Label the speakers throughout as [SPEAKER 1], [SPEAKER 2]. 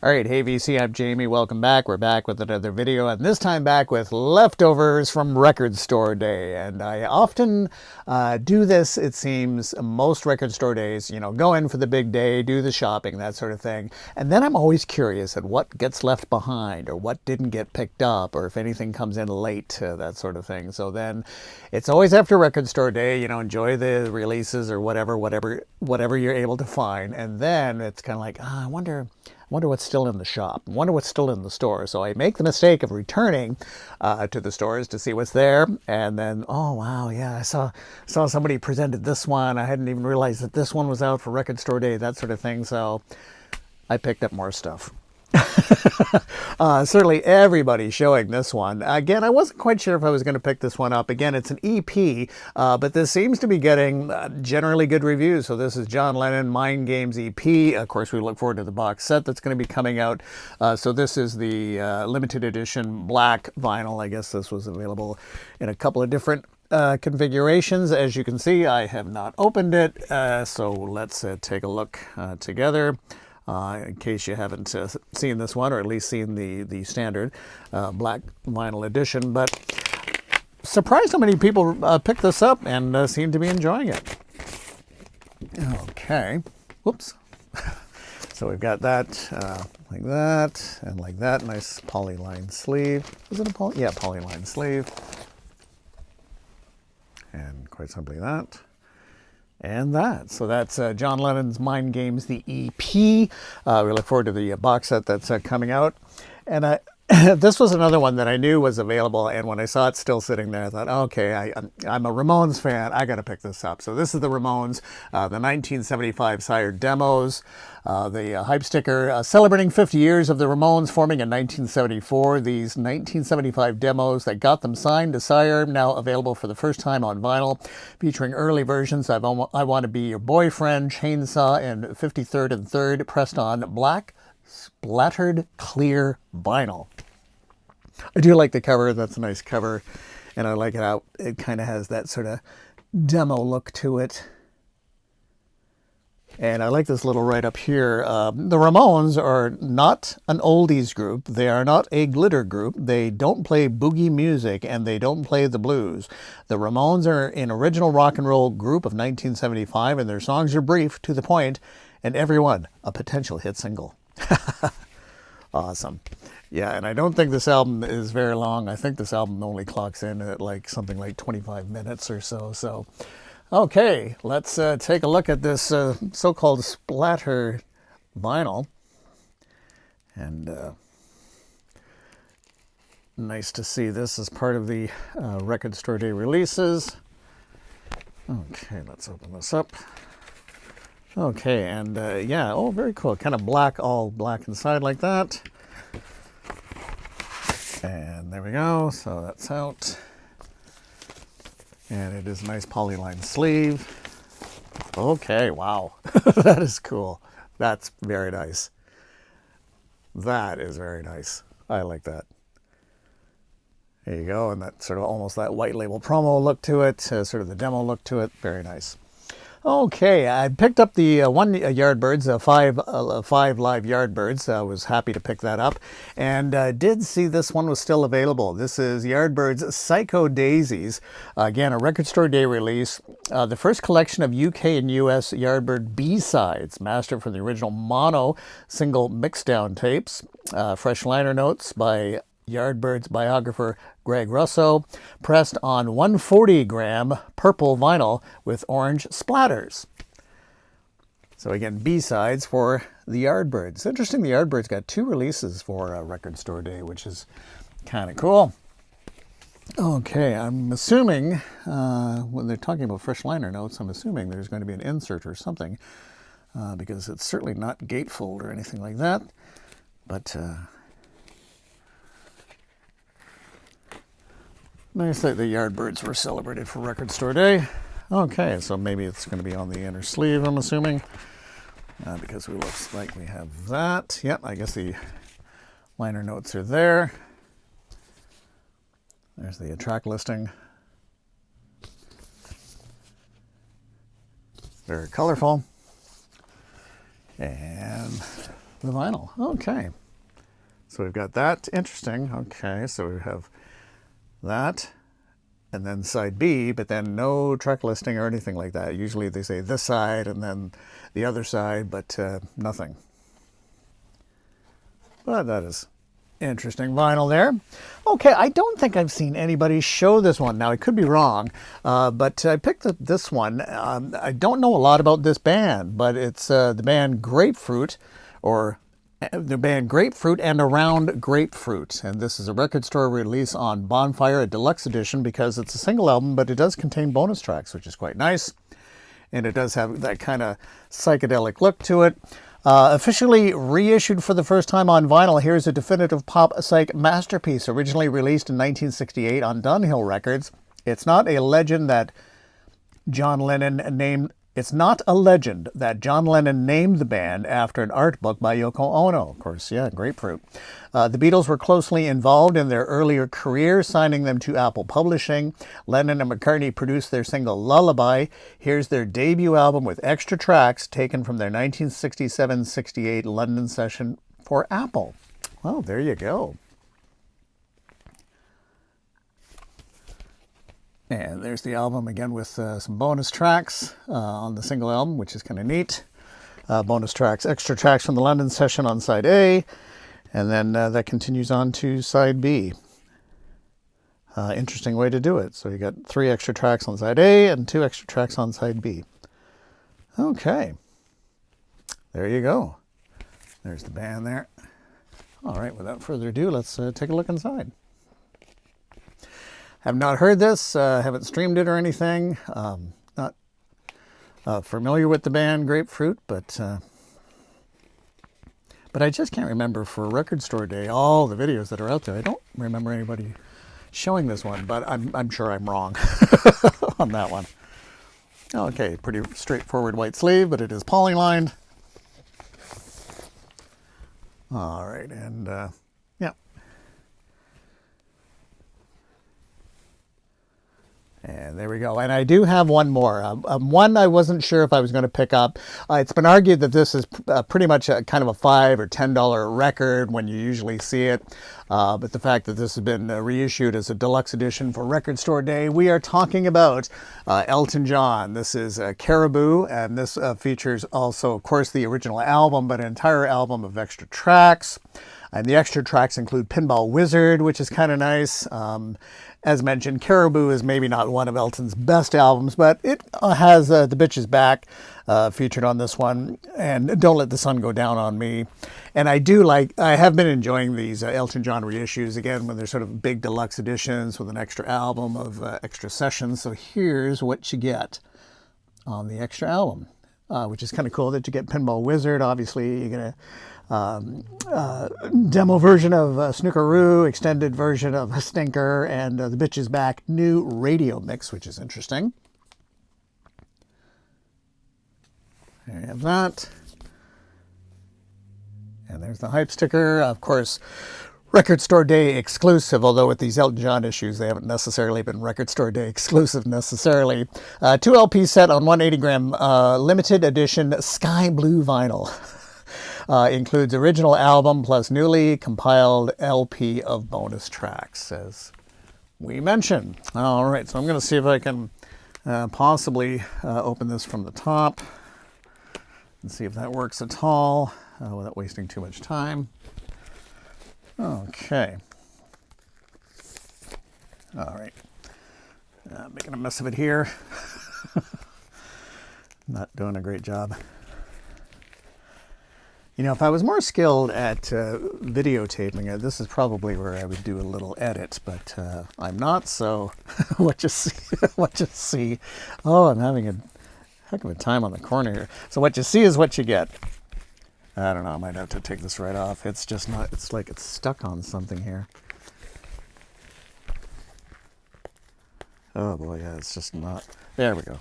[SPEAKER 1] All right, hey VC, I'm Jamie. Welcome back. We're back with another video, and this time back with leftovers from record store day. And I often do this, it seems, most record store days, go in for the big day, do the shopping, that sort of thing. And then I'm always curious at what gets left behind or what didn't get picked up or if anything comes in late, that sort of thing. So then it's always after record store day, enjoy the releases or whatever you're able to find. And then it's kind of like, I wonder what's still in the shop. I wonder what's still in the store. So I make the mistake of returning to the stores to see what's there. And then, oh, wow, yeah, I saw somebody presented this one. I hadn't even realized that this one was out for record store day, that sort of thing. So I picked up more stuff. Certainly everybody's showing this one. Again, I wasn't quite sure if I was going to pick this one up. Again, it's an EP, but this seems to be getting generally good reviews. So this is John Lennon Mind Games EP. Of course, we look forward to the box set that's going to be coming out. So this is the limited edition black vinyl. I guess this was available in a couple of different configurations. As you can see, I have not opened it. So let's take a look together. In case you haven't seen this one, or at least seen the standard black vinyl edition. But surprised how many people picked this up and seem to be enjoying it. Okay. Whoops. So we've got that like that and like that. Nice polyline sleeve. Is it a polyline sleeve. And quite simply that. And that. So that's John Lennon's Mind Games, the EP. We look forward to the box set that's coming out. And this was another one that I knew was available. And when I saw it still sitting there, I thought, okay, I'm a Ramones fan. I got to pick this up. So this is the Ramones, the 1975 Sire demos. The hype sticker celebrating 50 years of the Ramones forming in 1974. These 1975 demos that got them signed to Sire, now available for the first time on vinyl, featuring early versions of I Want to Be Your Boyfriend, Chainsaw, and 53rd and 3rd, pressed on black, splattered, clear vinyl. I do like the cover. That's a nice cover. And I like it how it kind of has that sort of demo look to it. And I like this little right up here. The Ramones are not an oldies group. They are not a glitter group. They don't play boogie music, and they don't play the blues. The Ramones are an original rock and roll group of 1975, and their songs are brief, to the point, and every one a potential hit single. Awesome. Yeah, and I don't think this album is very long. I think this album only clocks in at something like 25 minutes or so. So, okay, let's take a look at this so-called splatter vinyl. And nice to see this as part of the Record Store Day releases. Okay, let's open this up. Okay, and yeah, oh, very cool. Kind of black, all black inside like that. And there we go. So that's out. And it is a nice polyline sleeve. Okay, wow. That is cool. That's very nice. That is very nice. I like that. There you go. And that sort of almost that white label promo look to it, sort of the demo look to it. Very nice. Okay, I picked up the one Yardbirds, five live Yardbirds. I was happy to pick that up, and did see this one was still available. This is Yardbirds Psycho Daisies. Again, a Record Store Day release. The first collection of UK and US Yardbird B-sides, mastered from the original mono single mixdown tapes. Fresh liner notes by Yardbirds biographer Greg Russo, pressed on 140-gram purple vinyl with orange splatters. So again, B-sides for the Yardbirds. Interesting, the Yardbirds got 2 releases for Record Store Day, which is kind of cool. Okay, I'm assuming, when they're talking about fresh liner notes, I'm assuming there's going to be an insert or something, because it's certainly not gatefold or anything like that. But nice that the Yardbirds were celebrated for Record Store Day. Okay, so maybe it's going to be on the inner sleeve, I'm assuming, because it looks like we have that. Yep, I guess the liner notes are there. There's the track listing. Very colorful. And the vinyl. Okay. So we've got that. Interesting. Okay, so we have that, and then side B, but then no track listing or anything like that. Usually they say this side and then the other side, but nothing. But that is interesting vinyl there. Okay, I don't think I've seen anybody show this one. Now, I could be wrong, but I picked up this one. I don't know a lot about this band, but it's the band Grapefruit, or the band Grapefruit and Around Grapefruit. And this is a record store release on Bonfire, a deluxe edition, because it's a single album, but it does contain bonus tracks, which is quite nice. And it does have that kind of psychedelic look to it. Officially reissued for the first time on vinyl, here's a definitive pop psych masterpiece, originally released in 1968 on Dunhill Records. It's not a legend that John Lennon named the band after an art book by Yoko Ono. Of course, yeah, Grapefruit. The Beatles were closely involved in their earlier career, signing them to Apple Publishing. Lennon and McCartney produced their single Lullaby. Here's their debut album with extra tracks taken from their 1967-68 London session for Apple. Well, there you go. And there's the album again with some bonus tracks on the single album, which is kind of neat. Bonus tracks, extra tracks from the London session on side A, and then that continues on to side B. Interesting way to do it. So you got 3 extra tracks on side A and 2 extra tracks on side B. Okay, there you go. There's the band there. All right, without further ado, let's take a look inside. Have not heard this, haven't streamed it or anything. Not familiar with the band Grapefruit, but I just can't remember for Record Store Day all the videos that are out there. I don't remember anybody showing this one, but I'm sure I'm wrong on that one. Okay, pretty straightforward white sleeve, but it is polylined. All right, and yeah. And there we go. And I do have one more. One I wasn't sure if I was going to pick up. It's been argued that this is pretty much kind of a $5 or $10 record when you usually see it. But the fact that this has been reissued as a deluxe edition for Record Store Day, we are talking about Elton John. This is Caribou, and this features also, of course, the original album, but an entire album of extra tracks. And the extra tracks include Pinball Wizard, which is kind of nice. As mentioned, Caribou is maybe not one of Elton's best albums, but it has The Bitch Is Back featured on this one, and Don't Let the Sun Go Down on Me. And I have been enjoying these Elton John reissues, again, when they're sort of big deluxe editions with an extra album of extra sessions. So here's what you get on the extra album, which is kind of cool that you get Pinball Wizard. Obviously, you're going to demo version of Snookeroo, extended version of Stinker, and The Bitch Is Back new radio mix, which is interesting. There you have that. And there's the hype sticker. Of course, Record Store Day exclusive, although with these Elton John issues, they haven't necessarily been Record Store Day exclusive necessarily. 2 LP set on 180-gram limited edition sky blue vinyl. Includes original album plus newly compiled LP of bonus tracks, as we mentioned. All right, so I'm going to see if I can possibly open this from the top and see if that works at all without wasting too much time. Okay. All right. Making a mess of it here. Not doing a great job. You know, if I was more skilled at videotaping it, this is probably where I would do a little edit, but I'm not, so what you see. Oh, I'm having a heck of a time on the corner here. So what you see is what you get. I don't know, I might have to take this right off. It's just not, it's like it's stuck on something here. Oh boy, yeah, it's just not. There we go.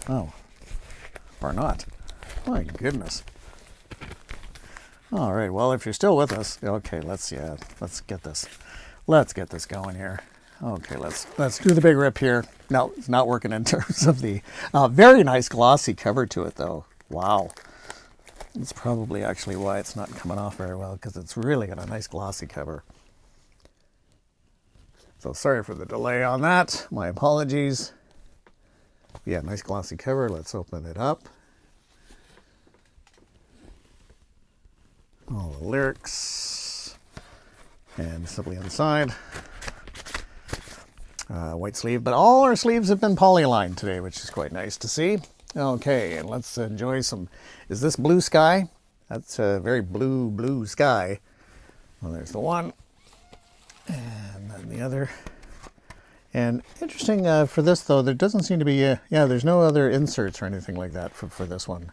[SPEAKER 1] Oh, or not. My goodness. All right, well, if you're still with us, okay, let's get this going here. Okay, let's do the big rip here. No, it's not working in terms of the very nice glossy cover to it, though. Wow. It's probably actually why it's not coming off very well, because it's really got a nice glossy cover. So sorry for the delay on that. My apologies. Yeah, nice glossy cover. Let's open it up. All the lyrics. And simply on the side. White sleeve, but all our sleeves have been polylined today, which is quite nice to see. Okay, and let's enjoy some. Is this blue sky? That's a very blue sky. Well, there's the one, and then the other. And interesting for this though, there doesn't seem to be. Yeah, there's no other inserts or anything like that for this one.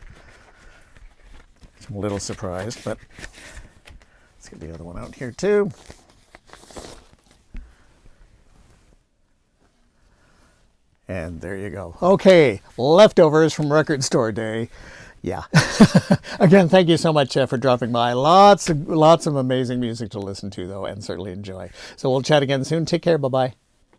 [SPEAKER 1] I'm a little surprised, but let's get the other one out here too. And there you go. Okay, leftovers from record store day. Yeah. Again, thank you so much for dropping by. Lots of amazing music to listen to, though, and certainly enjoy. So we'll chat again soon. Take care. Bye-bye.